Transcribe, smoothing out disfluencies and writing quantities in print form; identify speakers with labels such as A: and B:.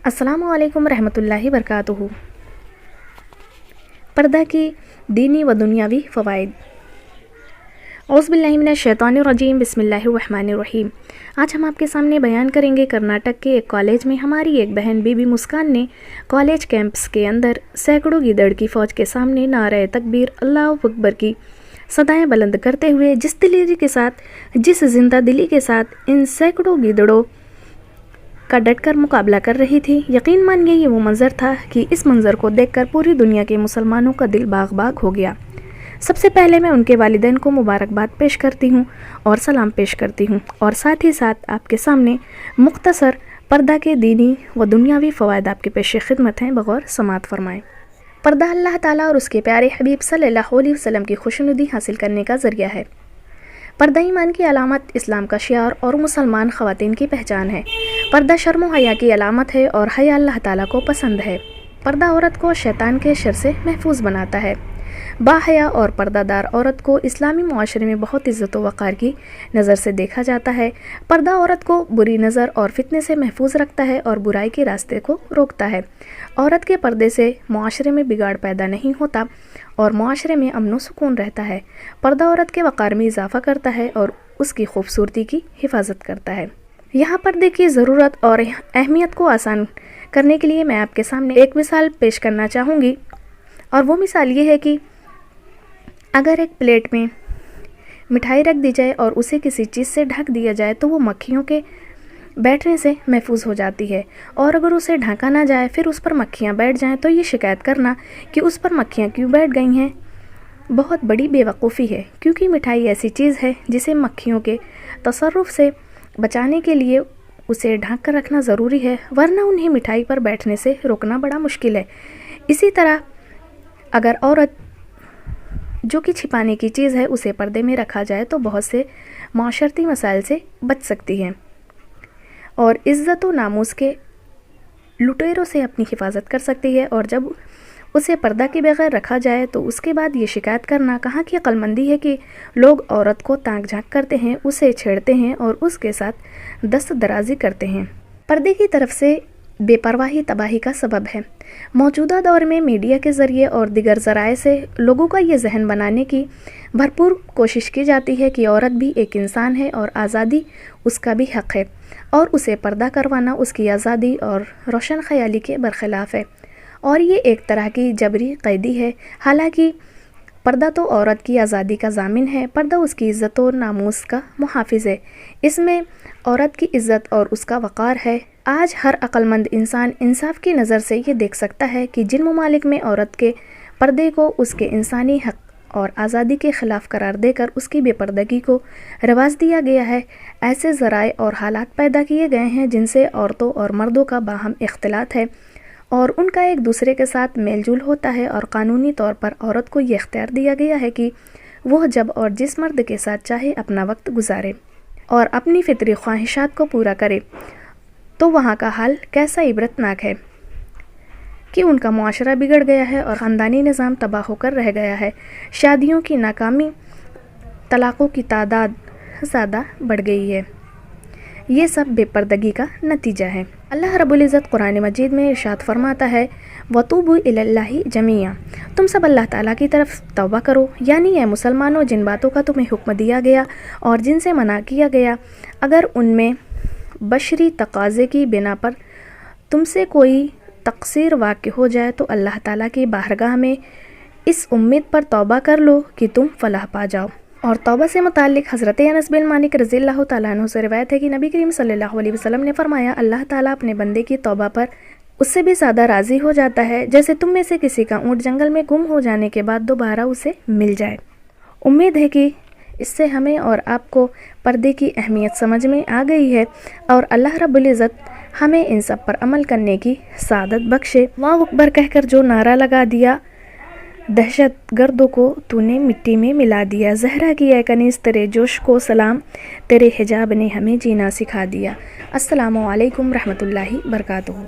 A: السلام علیکم रहमतुल्लाहि वबरकातुहू। पर्दा की दीनी व दुनियावी फ़वाइद। औज़ुबिल्लाहि मिनश्शैतानिर्रजीम, बिस्मिल्लाहिर्रहमानिर्रहीम। आज हम आपके सामने बयान करेंगे कर्नाटक के एक कॉलेज में हमारी एक बहन बीबी मुस्कान ने कॉलेज कैंपस के अंदर सैकड़ों गीदड़ की फ़ौज के सामने नारे तकबीर अल्लाहु अकबर की सदाएं बुलंद करते हुए जिस दिलेरी के साथ, जिस जिंदा दिली के साथ इन सैकड़ों गीदड़ों का डटकर मुकाबला कर रही थी, यकीन मानिए ये वो मंज़र था कि इस मंज़र को देखकर पूरी दुनिया के मुसलमानों का दिल बाग बाग हो गया। सबसे पहले मैं उनके वालिदैन को मुबारकबाद पेश करती हूँ और सलाम पेश करती हूँ, और साथ ही साथ आपके सामने मुख्तसर पर्दा के दीनी व दुनियावी फ़वाइद आपके पेश खिदमत हैं, बगौर समात फरमाएँ। पर्दा अल्लाह ताला और उसके प्यारे हबीब सल्लल्लाहु अलैहि वसल्लम की खुशनुदी हासिल करने का ज़रिया है। पर्दा ईमान की अलामत, इस्लाम का शियार और मुसलमान ख़वातीन की पहचान है। पर्दा शर्म व हया की अलामत है और हया अल्लाह ताला को पसंद है। पर्दा औरत को शैतान के शर से महफूज बनाता है। बाहया और पर्दादार औरत को इस्लामी मुआशरे में बहुत इज़्ज़त व वक़ार की नज़र से देखा जाता है। पर्दा औरत को बुरी नज़र और फितने से महफूज रखता है और बुराई के रास्ते को रोकता है। औरत के पर्दे से मुआशरे में बिगाड़ पैदा नहीं होता और मुआशरे में अमन व सुकून रहता है। पर्दा औरत के वक़ार में इजाफ़ा करता है और उसकी खूबसूरती की हिफाजत करता है। यहाँ पर्दे की ज़रूरत और अहमियत को आसान करने के लिए मैं आपके सामने एक मिसाल पेश करना चाहूँगी, और वो मिसाल ये है कि अगर एक प्लेट में मिठाई रख दी जाए और उसे किसी चीज़ से ढक दिया जाए तो वो मक्खियों के बैठने से महफूज हो जाती है, और अगर उसे ढका ना जाए फिर उस पर मक्खियाँ बैठ जाएं तो ये शिकायत करना कि उस पर मक्खियाँ क्यों बैठ गई हैं बहुत बड़ी बेवकूफ़ी है, क्योंकि मिठाई ऐसी चीज़ है जिसे मक्खियों के तसर्रुफ़ से बचाने के लिए उसे ढक कर रखना ज़रूरी है, वरना उन्हें मिठाई पर बैठने से रोकना बड़ा मुश्किल है। इसी तरह अगर औरत जो कि छिपाने की चीज़ है उसे पर्दे में रखा जाए तो बहुत से माशरती मसाइल से बच सकती है और इज़्ज़त व नामूस के लुटेरों से अपनी हिफाजत कर सकती है। और जब उसे पर्दा के बगैर रखा जाए तो उसके बाद ये शिकायत करना कहाँ की अक्लमंदी है कि लोग औरत को ताक झांक करते हैं, उसे छेड़ते हैं और उसके साथ दस्त दराजी करते हैं। पर्दे की तरफ से बेपरवाही तबाही का सबब है। मौजूदा दौर में मीडिया के ज़रिए और दिगर ज़राए से लोगों का ये जहन बनाने की भरपूर कोशिश की जाती है कि औरत भी एक इंसान है और आज़ादी उसका भी हक़ है, और उसे पर्दा करवाना उसकी आज़ादी और रोशन ख़याली के बरखिलाफ़ है, और ये एक तरह की जबरी कैदी है। हालांकि पर्दा तो औरत की आज़ादी का ज़ामिन है, पर्दा उसकी इज़्ज़त और नामूस का मुहाफ़िज़ है। इसमें औरत की इज़्ज़त और उसका वक़ार है। आज हर अक्लमंद इंसान इंसाफ की नज़र से ये देख सकता है कि जिन ममालिक में औरत के पर्दे को उसके इंसानी हक़ और आज़ादी के ख़िलाफ़ करार देकर उसकी बेपर्दगी को रवाज दिया गया है, ऐसे ज़राए और हालात पैदा किए गए हैं जिनसे औरतों और मर्दों का बाहम इख्तिलात है और उनका एक दूसरे के साथ मेलजोल होता है, और क़ानूनी तौर पर औरत को ये इख्तियार दिया गया है कि वह जब और जिस मर्द के साथ चाहे अपना वक्त गुजारे और अपनी फितरी ख्वाहिशात को पूरा करे। तो वहाँ का हाल कैसा इबरतनाक है कि उनका मुआशरा बिगड़ गया है और ख़ानदानी निज़ाम तबाह होकर रह गया है। शादियों की नाकामी, तलाक़ों की तादाद ज़्यादा बढ़ गई है। ये सब बेपर्दगी का नतीजा है। अल्लाह रब्बुल इज़्ज़त कुरान मजीद में इरशाद फरमाता है, वतूबू इलल्लाहि जमीआ, तुम सब अल्लाह ताला की तरफ तौबा करो, यानी ए मुसलमानों, जिन बातों का तुम्हें हुक्म दिया गया और जिनसे मना किया गया, अगर उनमें बशरी तकाज़े की बिना पर तुमसे कोई तक़सीर वाक़ हो जाए तो अल्लाह ताला की बारगाह में इस उम्मीद पर तौबा कर लो कि तुम फ़लाह पा जाओ। और तौबा से मुताल्लिक़ हज़रत अनस बिन मालिक रज़ियल्लाहु ताला अन्हु से रिवायत है कि नबी करीम सल्लल्लाहु अलैहि वसल्लम ने फरमाया, अल्लाह ताला अपने बंदे की तौबा पर उससे भी ज़्यादा राज़ी हो जाता है जैसे तुम में से किसी का ऊँट जंगल में गुम हो जाने के बाद दोबारा उसे मिल जाए। उम्मीद है कि इससे हमें और आपको पर्दे की अहमियत समझ में आ गई है, और अल्लाह रब्बुल इज़्ज़त हमें इन सब पर अमल करने की सादत बख्शे। अल्लाहु अकबर कहकर जो नारा लगा दिया, दहशत गर्दों को तूने मिट्टी में मिला दिया, ज़हरा की ए कनीज़ तेरे जोश को सलाम, तेरे हिजाब ने हमें जीना सिखा दिया। अस्सलामु अलैकुम रहमतुल्लाहि बरकातुहू।